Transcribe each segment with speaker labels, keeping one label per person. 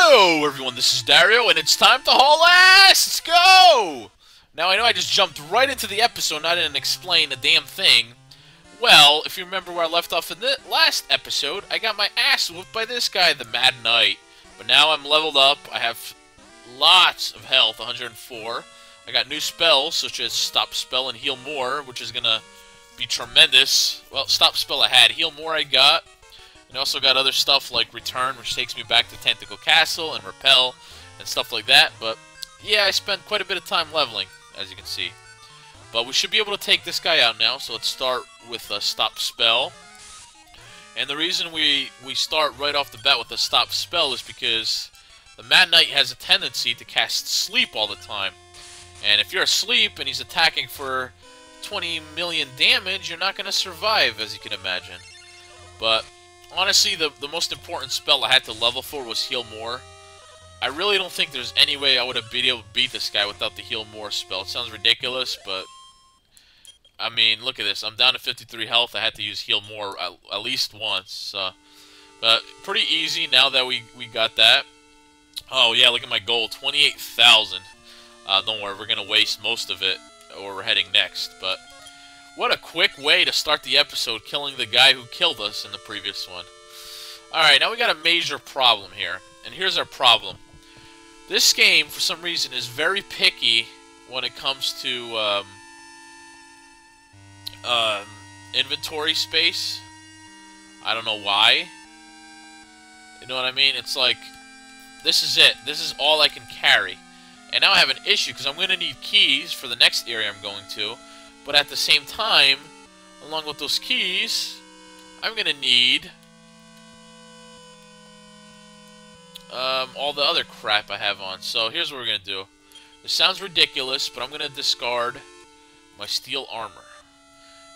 Speaker 1: Hello everyone, this is Dario, and it's time to haul ass! Let's go! Now, I know I just jumped right into the episode and I didn't explain a damn thing. Well, if you remember where I left off in the last episode, I got my ass whooped by this guy, the Mad Knight. But now I'm leveled up, I have lots of health, 104. I got new spells, such as Stop Spell and Heal More, which is gonna be tremendous. Well, Stop Spell I had, Heal More I got. And I also got other stuff like Return, which takes me back to Tentacle Castle, and Repel, and stuff like that. But, yeah, I spent quite a bit of time leveling, as you can see. But we should be able to take this guy out now, so let's start with a Stop Spell. And the reason we start right off the bat with a Stop Spell is because the Mad Knight has a tendency to cast Sleep all the time. And if you're asleep and he's attacking for 20 million damage, you're not going to survive, as you can imagine. But honestly, the most important spell I had to level for was Heal More. I really don't think there's any way I would have been able to beat this guy without the Heal More spell. It sounds ridiculous, but I mean, look at this. I'm down to 53 health. I had to use Heal More at least once. But pretty easy now that we got that. Oh yeah, look at my gold, 28,000. Don't worry, we're going to waste most of it, or we're heading next. But what a quick way to start the episode, killing the guy who killed us in the previous one. Alright, now we got a major problem here. And here's our problem. This game, for some reason, is very picky when it comes to inventory space. I don't know why. You know what I mean? It's like, this is it. This is all I can carry. And now I have an issue, because I'm going to need keys for the next area I'm going to. But at the same time, along with those keys, I'm going to need all the other crap I have on. So here's what we're going to do. This sounds ridiculous, but I'm going to discard my steel armor.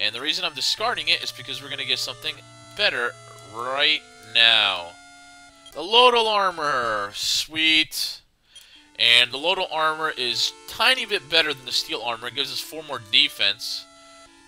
Speaker 1: And the reason I'm discarding it is because we're going to get something better right now. The Loto armor! Sweet! And the Loto armor is a tiny bit better than the steel armor. It gives us 4 more defense.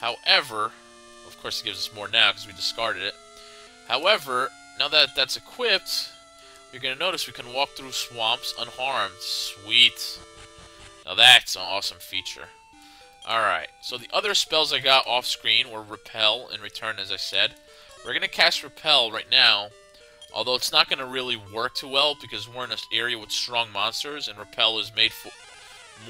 Speaker 1: However, of course it gives us more now because we discarded it. However, now that that's equipped, you're going to notice we can walk through swamps unharmed. Sweet. Now that's an awesome feature. Alright, so the other spells I got off screen were Repel and Return, as I said. We're going to cast Repel right now. Although it's not going to really work too well because we're in an area with strong monsters, and Repel is made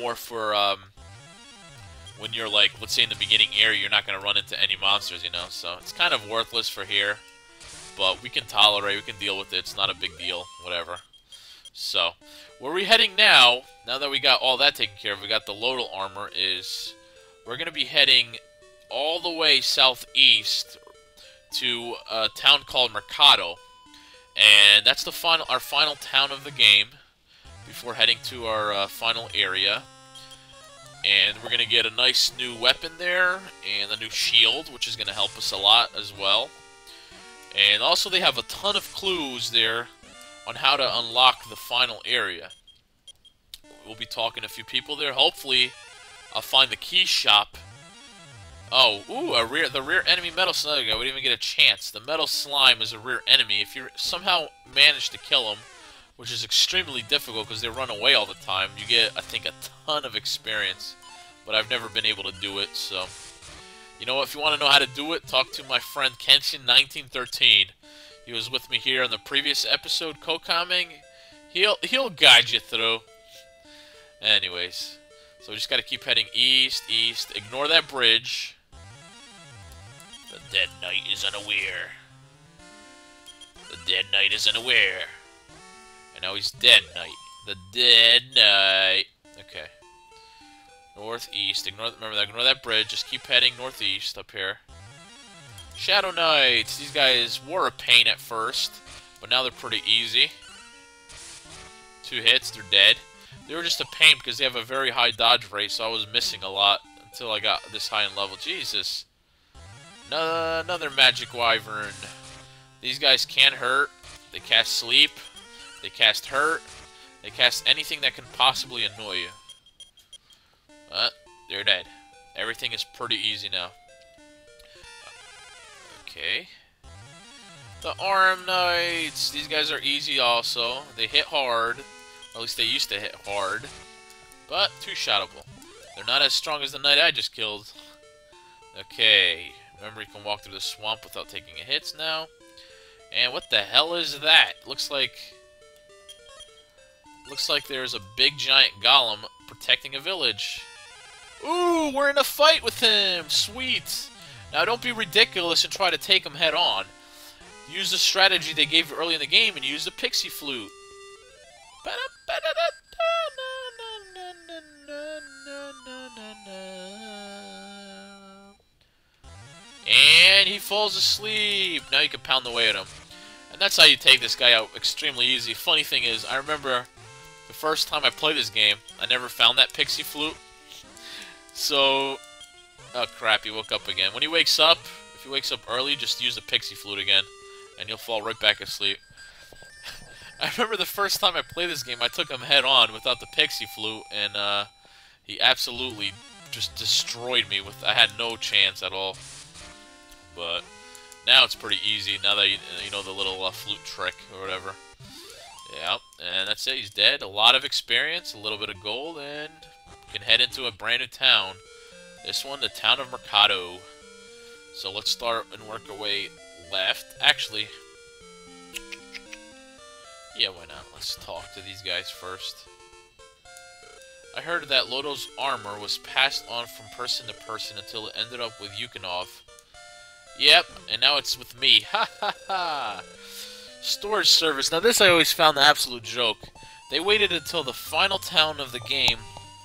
Speaker 1: more for when you're, like, let's say in the beginning area, you're not going to run into any monsters, you know. So it's kind of worthless for here, but we can tolerate, we can deal with it. It's not a big deal, whatever. So where we're heading now that we got all that taken care of, we got the Loto armor, is we're going to be heading all the way southeast to a town called Mercado. And that's our final town of the game before heading to our final area. And we're going to get a nice new weapon there and a new shield, which is going to help us a lot as well. And also they have a ton of clues there on how to unlock the final area. We'll be talking to a few people there. Hopefully I'll find the key shop. Oh, ooh, the rear enemy metal slime. We didn't even get a chance. The metal slime is a rear enemy. If you somehow manage to kill them, which is extremely difficult because they run away all the time, you get, I think, a ton of experience. But I've never been able to do it, so you know what? If you want to know how to do it, talk to my friend Kenshin1913. He was with me here in the previous episode, co-commenting. He'll guide you through. Anyways, so we just got to keep heading east. Ignore that bridge. The Dead Knight is unaware. The Dead Knight is unaware. And now he's Dead Knight. The Dead Knight. Okay. Northeast. Remember that. Ignore that bridge. Just keep heading northeast up here. Shadow Knights. These guys were a pain at first, but now they're pretty easy. 2 hits, they're dead. They were just a pain because they have a very high dodge rate, so I was missing a lot until I got this high in level. Jesus. Another magic wyvern. These guys can't hurt. They cast sleep. They cast hurt. They cast anything that can possibly annoy you. They're dead. Everything is pretty easy now. Okay. The Arm Knights. These guys are easy also. They hit hard. Or at least they used to hit hard. But two-shottable. They're not as strong as the knight I just killed. Okay. Remember, you can walk through the swamp without taking hits now. And what the hell is that? Looks like there's a big giant golem protecting a village. Ooh, we're in a fight with him! Sweet! Now don't be ridiculous and try to take him head on. Use the strategy they gave you early in the game and use the pixie flute. And he falls asleep. Now you can pound away at him. And that's how you take this guy out extremely easy. Funny thing is, I remember the first time I played this game, I never found that pixie flute. So, oh crap, he woke up again. When he wakes up, if he wakes up early, just use the pixie flute again. And you'll fall right back asleep. I remember the first time I played this game, I took him head on without the pixie flute, and he absolutely just destroyed me. I had no chance at all. But now it's pretty easy, now that you know the little flute trick or whatever. Yeah, and that's it, he's dead. A lot of experience, a little bit of gold, and you can head into a brand new town. This one, the town of Mercado. So let's start and work our way left. Actually, yeah, why not? Let's talk to these guys first. I heard that Loto's armor was passed on from person to person until it ended up with Yukonov. Yep, and now it's with me. Ha ha ha! Storage service. Now this I always found the absolute joke. They waited until the final town of the game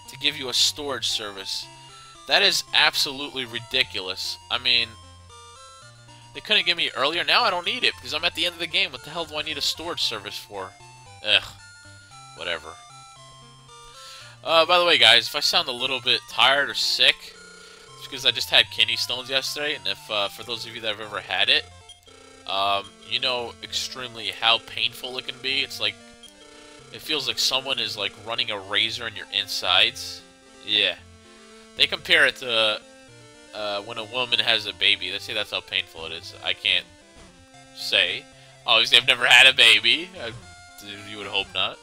Speaker 1: to give you a storage service. That is absolutely ridiculous. I mean, they couldn't give me earlier. Now I don't need it because I'm at the end of the game. What the hell do I need a storage service for? Ugh. Whatever. By the way, guys, if I sound a little bit tired or sick, it's because I just had kidney stones yesterday, and if for those of you that have ever had it, you know extremely how painful it can be. It's like, it feels like someone is like running a razor in your insides. Yeah. They compare it to when a woman has a baby. They say that's how painful it is. I can't say. Obviously, I've never had a baby. You would hope not.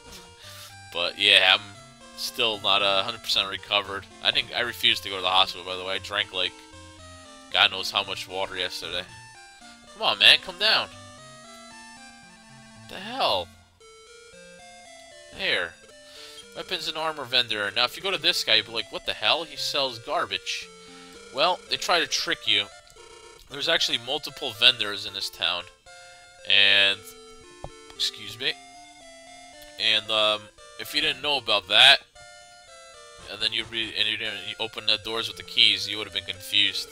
Speaker 1: But yeah, I'm still not 100% recovered. I refused to go to the hospital, by the way. I drank like God knows how much water yesterday. Come on, man, come down. What the hell? There. Weapons and armor vendor. Now, if you go to this guy, you'll be like, what the hell? He sells garbage. Well, they try to trick you. There's actually multiple vendors in this town. And, excuse me. And, if you didn't know about that, and then you didn't open the doors with the keys, you would have been confused.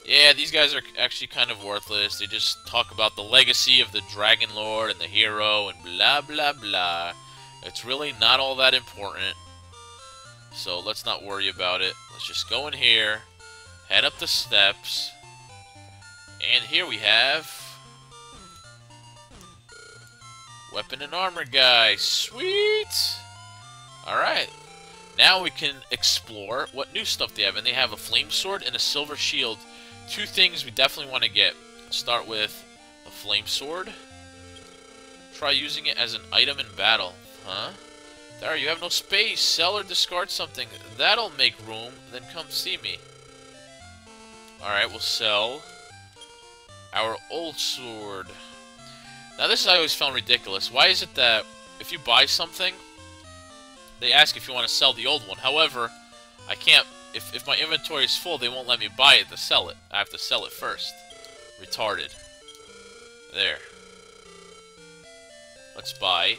Speaker 1: Yeah, these guys are actually kind of worthless. They just talk about the legacy of the Dragon Lord and the hero and blah, blah, blah. It's really not all that important. So let's not worry about it. Let's just go in here, head up the steps, and here we have weapon and armor guy. Sweet! Alright. Now we can explore what new stuff they have. And they have a flame sword and a silver shield. Two things we definitely want to get. Start with the flame sword. Try using it as an item in battle. Huh? There, you have no space. Sell or discard something. That'll make room. Then come see me. Alright, we'll sell our old sword. Now this I always found ridiculous. Why is it that if you buy something, they ask if you want to sell the old one? However, I can't. If my inventory is full, they won't let me buy it to sell it. I have to sell it first. Retarded. There. Let's buy.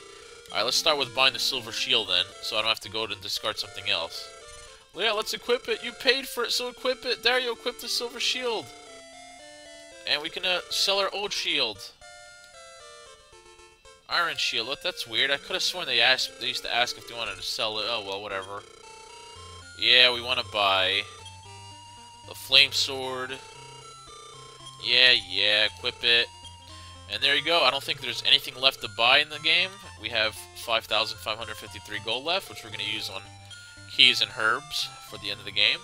Speaker 1: Alright, let's start with buying the silver shield then, so I don't have to go to discard something else. Well, yeah, let's equip it. You paid for it, so equip it. There, you equip the silver shield. And we can sell our old shield. Iron shield. What? That's weird. I could have sworn they used to ask if they wanted to sell it. Oh, well, whatever. Yeah, we want to buy the flame sword. Yeah, equip it. And there you go. I don't think there's anything left to buy in the game. We have 5,553 gold left, which we're going to use on keys and herbs for the end of the game.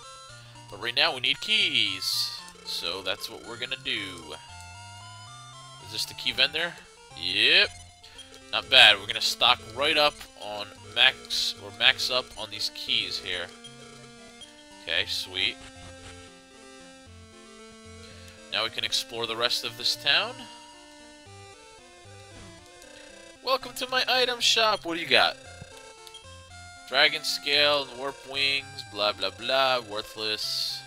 Speaker 1: But right now we need keys. So that's what we're going to do. Is this the key vendor? Yep. Not bad. We're gonna stock right up on max up on these keys here. Okay, sweet. Now we can explore the rest of this town. Welcome to my item shop. What do you got? Dragon scale and warp wings, blah blah blah, worthless.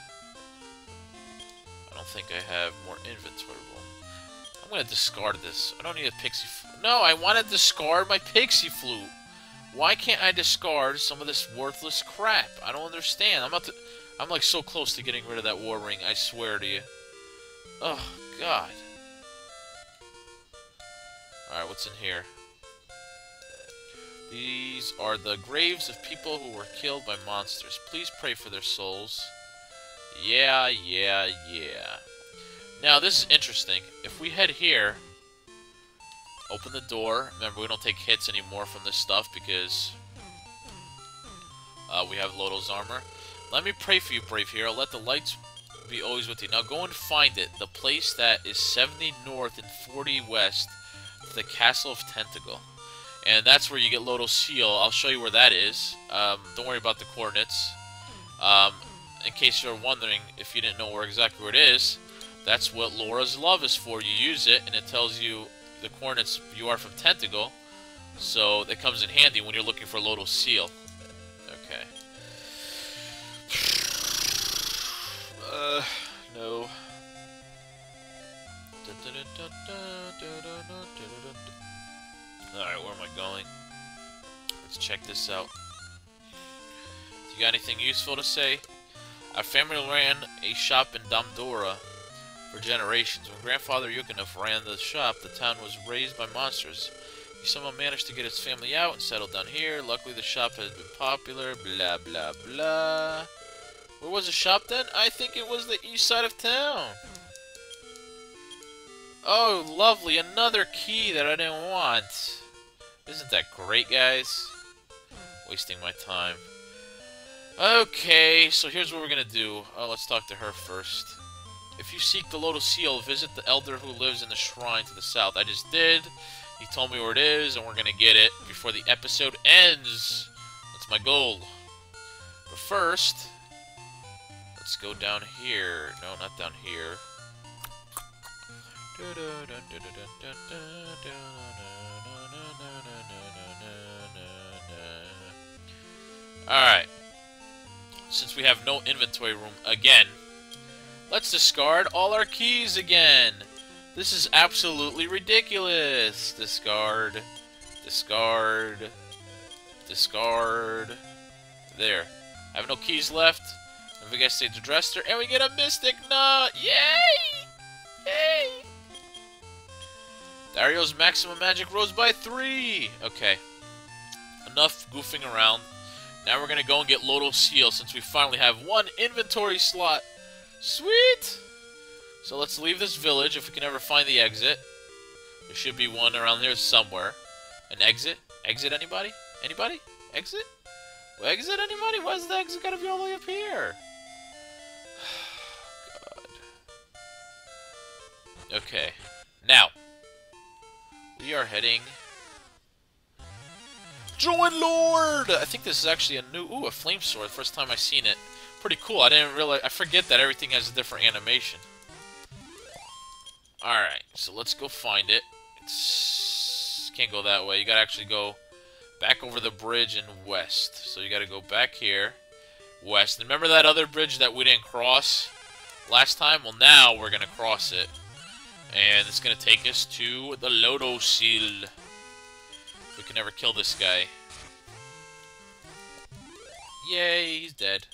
Speaker 1: I don't think I have more inventory room. I'm gonna discard this. I don't need a pixie flute. No, I want to discard my pixie flute. Why can't I discard some of this worthless crap? I don't understand. I'm like so close to getting rid of that war ring, I swear to you. Oh, God. Alright, what's in here? These are the graves of people who were killed by monsters. Please pray for their souls. Yeah. Now, this is interesting. If we head here, open the door. Remember, we don't take hits anymore from this stuff because we have Loto's armor. Let me pray for you, brave hero. Let the lights be always with you. Now go and find it. The place that is 70 north and 40 west to the Castle of Tentacle. And that's where you get Loto's seal. I'll show you where that is. Don't worry about the coordinates. In case you're wondering, if you didn't know exactly where it is, that's what Laura's love is for. You use it, and it tells you the coordinates you are from Tentacle. So it comes in handy when you're looking for Loto's seal. Okay. No. Alright, where am I going? Let's check this out. You got anything useful to say? Our family ran a shop in Damdora for generations. When Grandfather Yukinov ran the shop, the town was raised by monsters. He somehow managed to get his family out and settled down here. Luckily, the shop has been popular. Blah, blah, blah. Where was the shop then? I think it was the east side of town. Oh, lovely. Another key that I didn't want. Isn't that great, guys? Wasting my time. Okay, so here's what we're gonna do. Oh, let's talk to her first. If you seek the Loto Seal, visit the elder who lives in the shrine to the south. I just did. He told me where it is, and we're gonna get it before the episode ends. That's my goal. But first, let's go down here. No, not down here. Alright. Since we have no inventory room again, let's discard all our keys again. This is absolutely ridiculous. Discard. Discard. Discard. There. I have no keys left. And we get Stage Dresser, and we get a Mystic Nut! Yay! Yay! Dario's maximum magic rose by 3! Okay. Enough goofing around. Now we're gonna go and get Loto's Seal since we finally have one inventory slot. Sweet! So let's leave this village if we can ever find the exit. There should be one around here somewhere. An exit? Exit anybody? Anybody? Exit? Well, exit anybody? Why's the exit gotta be all the way up here? God. Okay. Now. We are heading... Join Lord! I think this is actually a new... Ooh, a flame sword. First time I've seen it. Pretty cool. I didn't realize... I forget that everything has a different animation. Alright, so let's go find it. It's... Can't go that way. You gotta actually go back over the bridge and west. So you gotta go back here. West. And remember that other bridge that we didn't cross last time? Well, now we're gonna cross it. And it's gonna take us to the Loto Seal. We can never kill this guy. Yay, he's dead.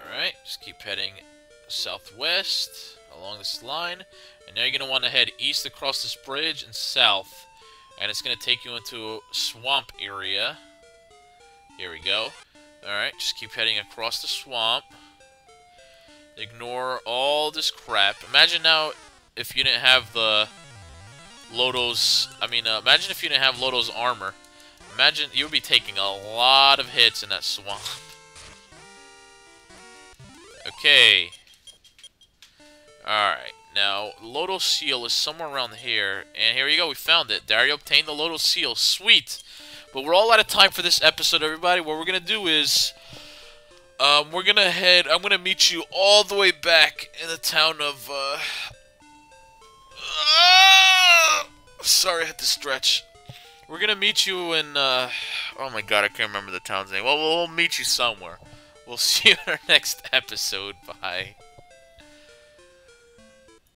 Speaker 1: Alright, just keep heading southwest along this line. And now you're going to want to head east across this bridge and south. And it's going to take you into a swamp area. Here we go. Alright, just keep heading across the swamp. Ignore all this crap. Imagine now if you didn't have the... Loto's... imagine if you didn't have Loto's armor. Imagine you would be taking a lot of hits in that swamp. Okay. Alright, now. Loto seal is somewhere around here. And here you go. We found it. Dario obtained the Loto seal. Sweet. But we're all out of time for this episode, everybody. What we're going to do is... I'm going to meet you all the way back in the town of... sorry, I had to stretch. We're going to meet you in... oh my god, I can't remember the town's name. Well, we'll meet you somewhere. We'll see you in our next episode. Bye.